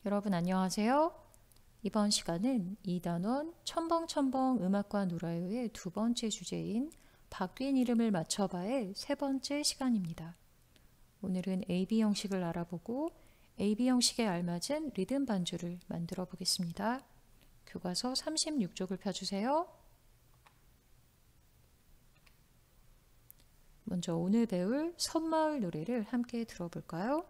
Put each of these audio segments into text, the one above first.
여러분 안녕하세요. 이번 시간은 2단원 첨벙첨벙 음악과 놀아요의 두 번째 주제인 바뀐 이름을 맞춰봐의 세 번째 시간입니다. 오늘은 AB 형식을 알아보고 AB 형식에 알맞은 리듬 반주를 만들어 보겠습니다. 교과서 36쪽을 펴주세요. 먼저 오늘 배울 섬마을 노래를 함께 들어볼까요?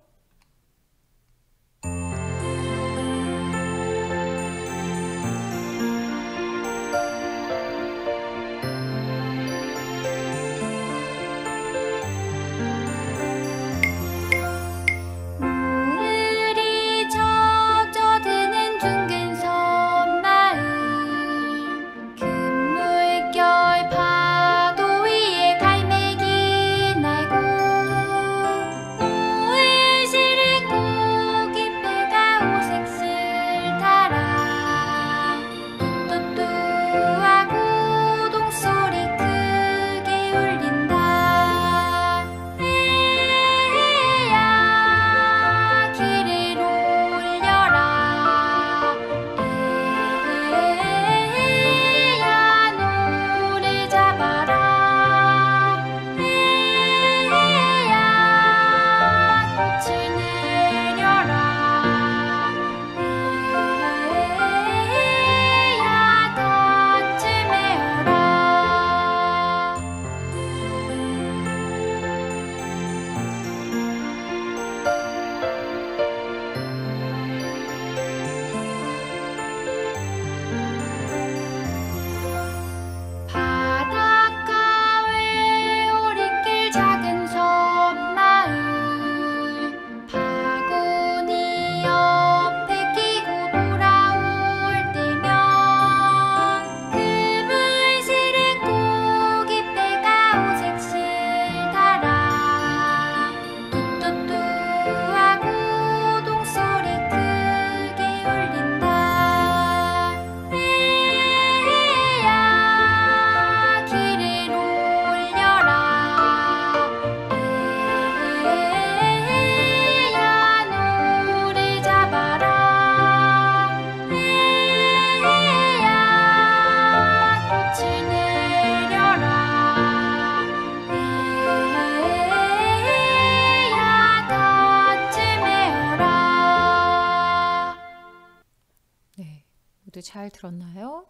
모두 잘 들었나요?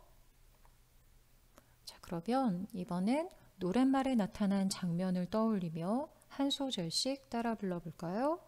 자, 그러면 이번엔 노랫말에 나타난 장면을 떠올리며 한 소절씩 따라 불러볼까요?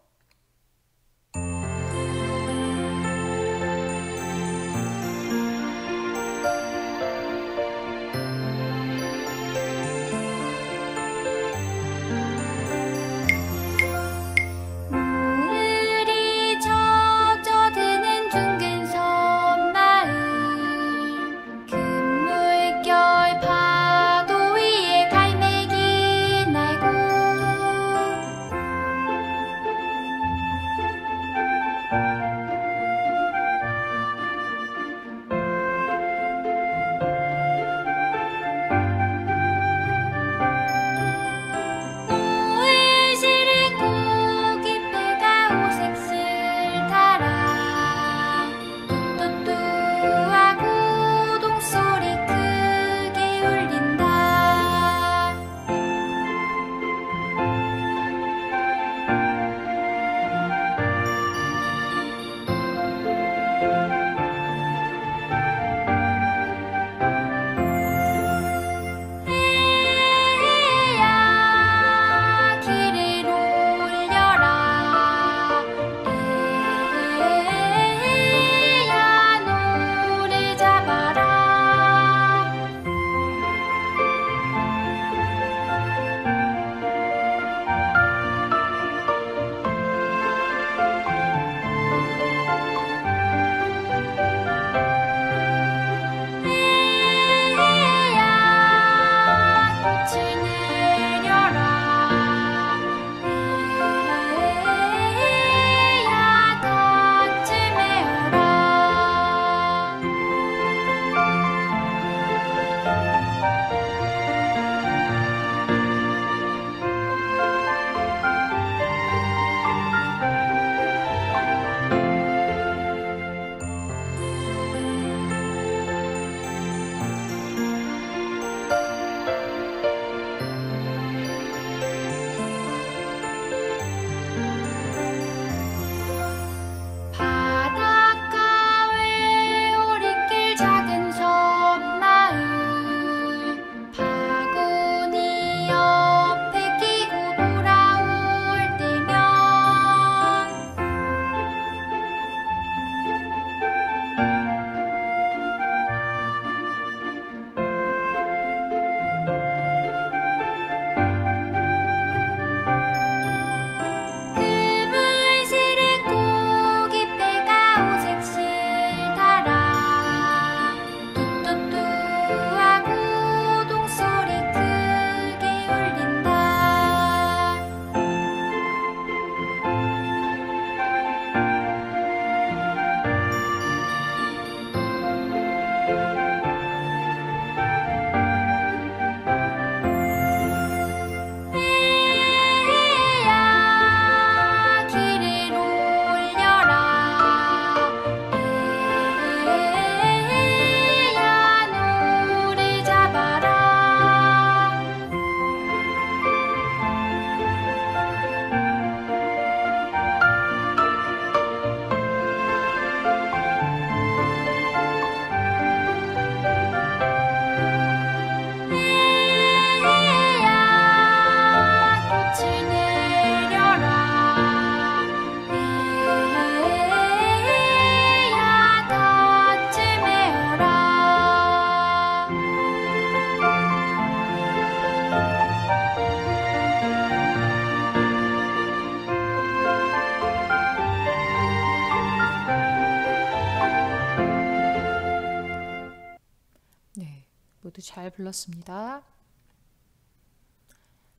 잘 불렀습니다.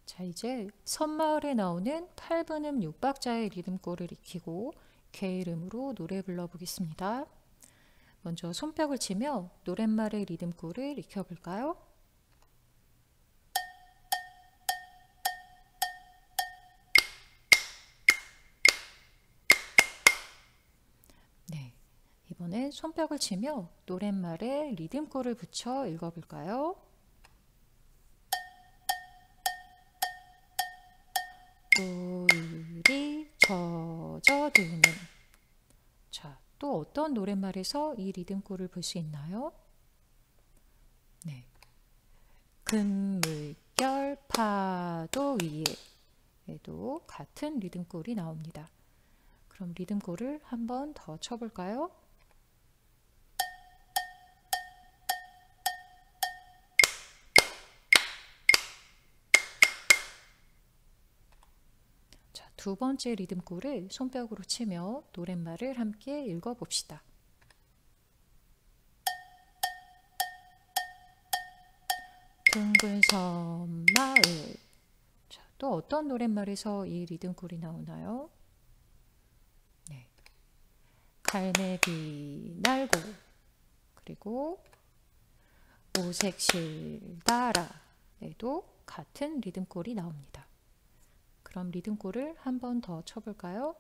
자, 이제 섬마을에 나오는 8분음 6박자의 리듬골을 익히고 개 이름으로 노래 불러보겠습니다. 먼저 손뼉을 치며 노랫말의 리듬골을 익혀볼까요? 네, 이번엔 손뼉을 치며 노랫말에 리듬골을 붙여 읽어볼까요? 노을이 젖어드는. 자, 또 어떤 노랫말에서 이 리듬골을 볼 수 있나요? 네, 금물결 파도 위에도 같은 리듬골이 나옵니다. 그럼 리듬골을 한 번 더 쳐볼까요? 자, 두 번째 리듬골을 손뼉으로 치며 노랫말을 함께 읽어봅시다. 둥근 섬마을. 자, 또 어떤 노랫말에서 이 리듬골이 나오나요? 네, 갈매기 날고, 그리고 오색실 따라에도 같은 리듬골이 나옵니다. 그럼 리듬골을 한 번 더 쳐볼까요?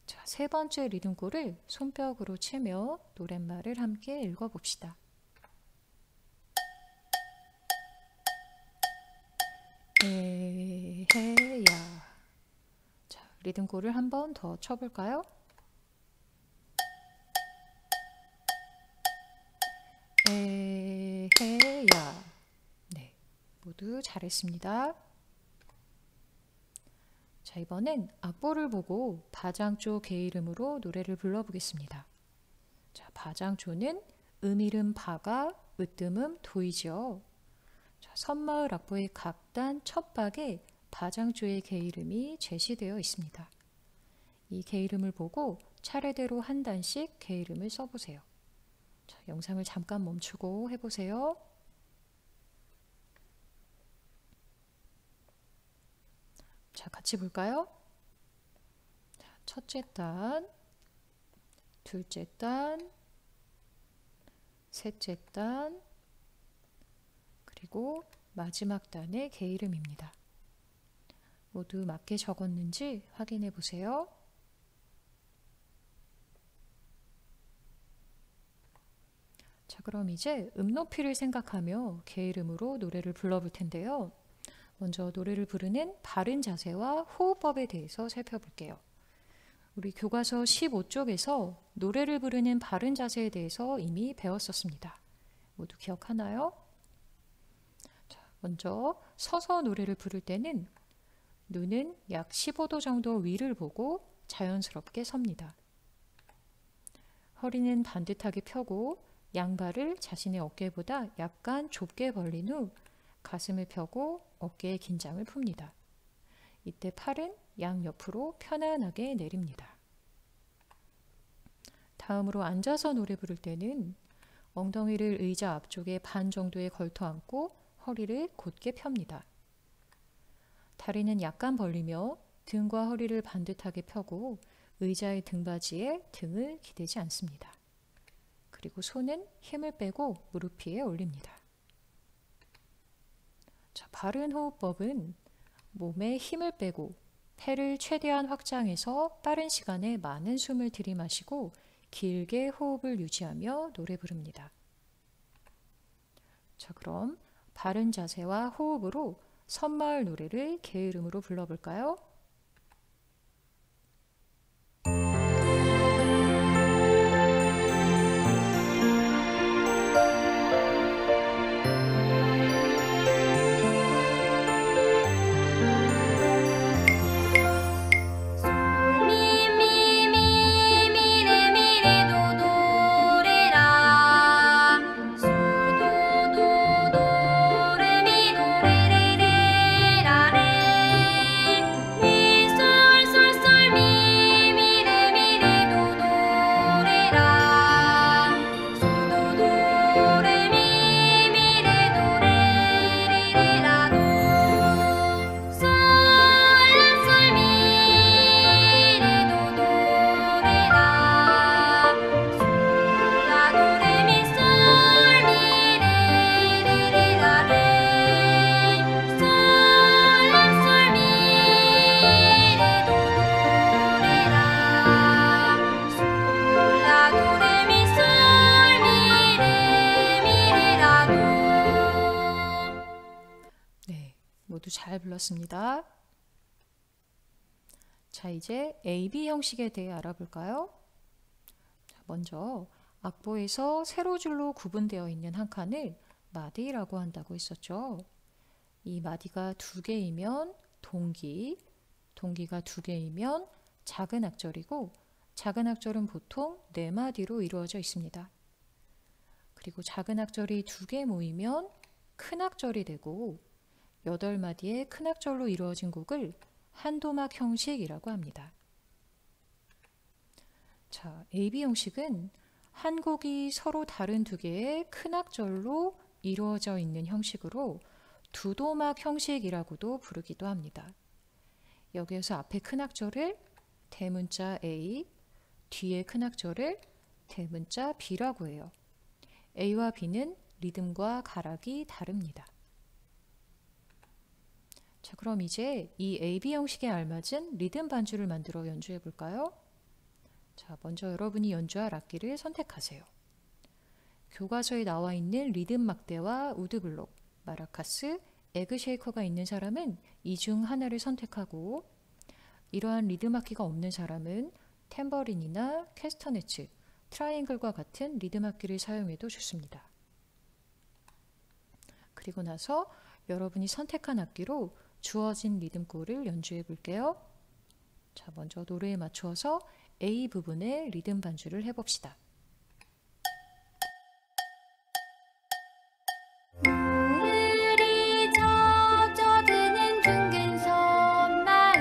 자, 세 번째 리듬골을 손뼉으로 치며 노랫말을 함께 읽어봅시다. 에헤야. 자, 리듬골을 한 번 더 쳐볼까요? 에헤야. 네, 모두 잘했습니다. 자, 이번엔 악보를 보고 바장조 개 이름으로 노래를 불러보겠습니다. 자, 바장조는 음이름 바가 으뜸음 도이죠. 자, 섬마을 악보의 각단 첫 박에 바장조의 개 이름이 제시되어 있습니다. 이 개 이름을 보고 차례대로 한 단씩 개 이름을 써보세요. 자, 영상을 잠깐 멈추고 해보세요. 자, 같이 볼까요? 자, 첫째 단, 둘째 단, 셋째 단, 그리고 마지막 단의 개 이름입니다. 모두 맞게 적었는지 확인해 보세요. 자, 그럼 이제 높이를 생각하며 개 이름으로 노래를 불러볼 텐데요. 먼저 노래를 부르는 바른 자세와 호흡법에 대해서 살펴볼게요. 우리 교과서 15쪽에서 노래를 부르는 바른 자세에 대해서 이미 배웠었습니다. 모두 기억하나요? 자, 먼저 서서 노래를 부를 때는 눈은 약 15도 정도 위를 보고 자연스럽게 섭니다. 허리는 반듯하게 펴고 양발을 자신의 어깨보다 약간 좁게 벌린 후 가슴을 펴고 어깨에 긴장을 풉니다. 이때 팔은 양옆으로 편안하게 내립니다. 다음으로 앉아서 노래 부를 때는 엉덩이를 의자 앞쪽에 반 정도에 걸터 앉고 허리를 곧게 펴니다. 다리는 약간 벌리며 등과 허리를 반듯하게 펴고 의자의 등받이에 등을 기대지 않습니다. 그리고 손은 힘을 빼고 무릎 위에 올립니다. 자, 바른 호흡법은 몸에 힘을 빼고 폐를 최대한 확장해서 빠른 시간에 많은 숨을 들이마시고 길게 호흡을 유지하며 노래 부릅니다. 자, 그럼 바른 자세와 호흡으로 섬마을 노래를 개 이름으로 불러볼까요? 모두 잘 불렀습니다. 자, 이제 AB 형식에 대해 알아볼까요? 자, 먼저 악보에서 세로줄로 구분되어 있는 한 칸을 마디라고 한다고 했었죠. 이 마디가 2개이면 동기, 동기가 2개이면 작은 악절이고 작은 악절은 보통 4마디로 이루어져 있습니다. 그리고 작은 악절이 2개 모이면 큰 악절이 되고 8마디의 큰 악절로 이루어진 곡을 한도막 형식이라고 합니다. 자, AB 형식은 한 곡이 서로 다른 2개의 큰 악절로 이루어져 있는 형식으로 두도막 형식이라고도 부르기도 합니다. 여기에서 앞에 큰 악절을 대문자 A, 뒤에 큰 악절을 대문자 B라고 해요. A와 B는 리듬과 가락이 다릅니다. 자, 그럼 이제 이 AB 형식에 알맞은 리듬 반주를 만들어 연주해 볼까요? 자, 먼저 여러분이 연주할 악기를 선택하세요. 교과서에 나와 있는 리듬 막대와 우드블록, 마라카스, 에그쉐이커가 있는 사람은 이 중 하나를 선택하고 이러한 리듬 악기가 없는 사람은 탬버린이나 캐스터네츠, 트라이앵글과 같은 리듬 악기를 사용해도 좋습니다. 그리고 나서 여러분이 선택한 악기로 주어진 리듬골을 연주해 볼게요. 자, 먼저 노래에 맞추어서 A 부분의 리듬 반주를 해봅시다. 노을이 젖어드는 둥근 섬마을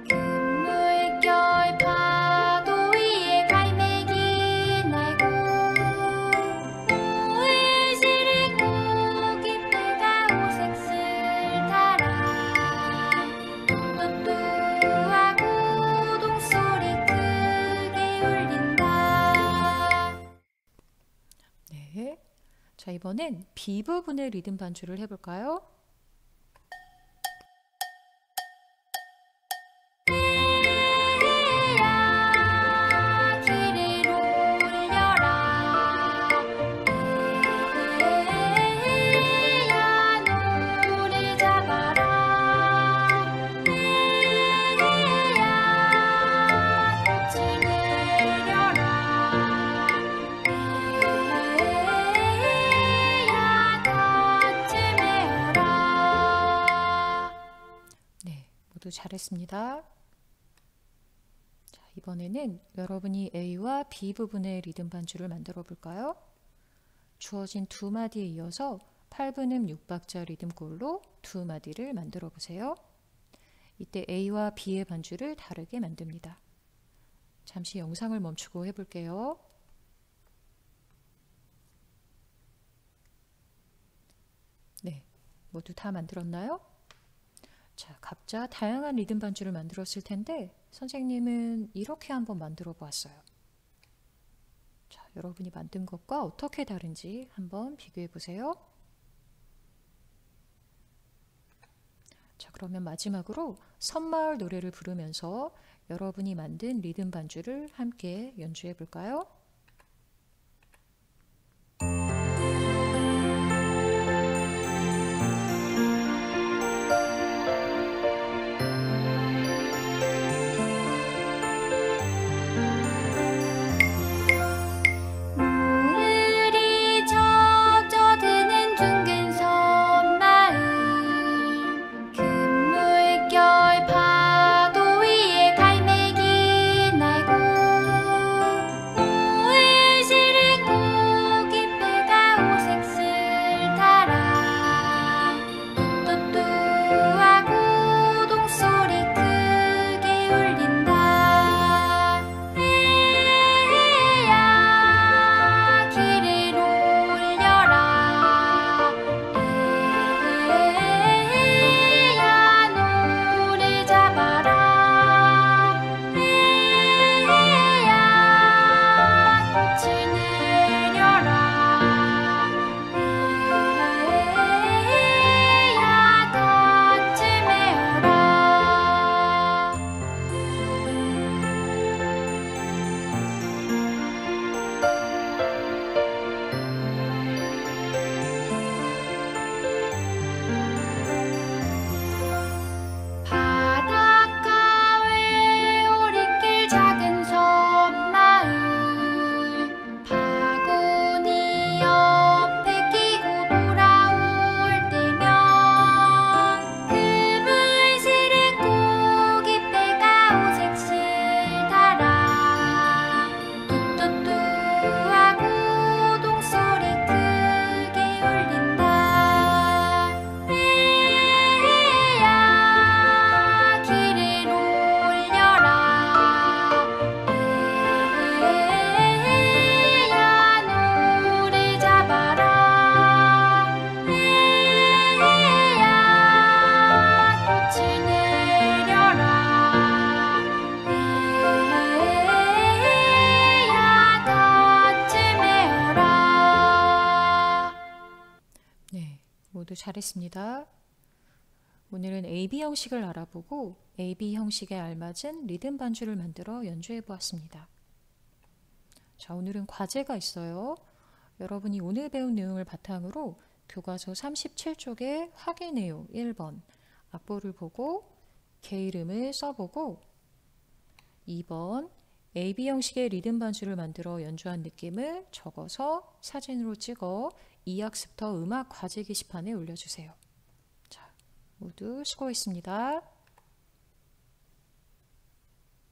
금물결 파도 위에 갈매기 날고 노을 시린 고깃배가 오색슬 달아 뚜뚜하고 동소리 크게 울린다. 네. 자, 이번엔 B 부분의 리듬 반주를 해볼까요? 해야 길을 올려라 해야 노를 잡아라 해야 꽃을 내려라 해야 덫을 메어라. 네, 모두 잘했습니다. 자, 이번에는 여러분이 A와 B 부분의 리듬 반주를 만들어 볼까요? 주어진 2마디에 이어서 8분음 6박자 리듬골로 2마디를 만들어 보세요. 이때 A와 B의 반주를 다르게 만듭니다. 잠시 영상을 멈추고 해볼게요. 네, 모두 다 만들었나요? 자, 각자 다양한 리듬 반주를 만들었을 텐데 선생님은 이렇게 한번 만들어 보았어요. 자, 여러분이 만든 것과 어떻게 다른지 한번 비교해 보세요. 자, 그러면 마지막으로 섬마을 노래를 부르면서 여러분이 만든 리듬 반주를 함께 연주해 볼까요? 노을이 젖어드는 둥근 섬마을 금물결 파도 위에 갈매기 날고 네, 모두 잘했습니다. 오늘은 AB 형식을 알아보고 AB 형식에 알맞은 리듬 반주를 만들어 연주해 보았습니다. 자, 오늘은 과제가 있어요. 여러분이 오늘 배운 내용을 바탕으로 교과서 37쪽에 확인해요. 1번 악보를 보고 개 이름을 써보고 2번 AB 형식의 리듬 반주를 만들어 연주한 느낌을 적어서 사진으로 찍어 2학습터 음악 과제 게시판에 올려주세요. 자, 모두 수고했습니다.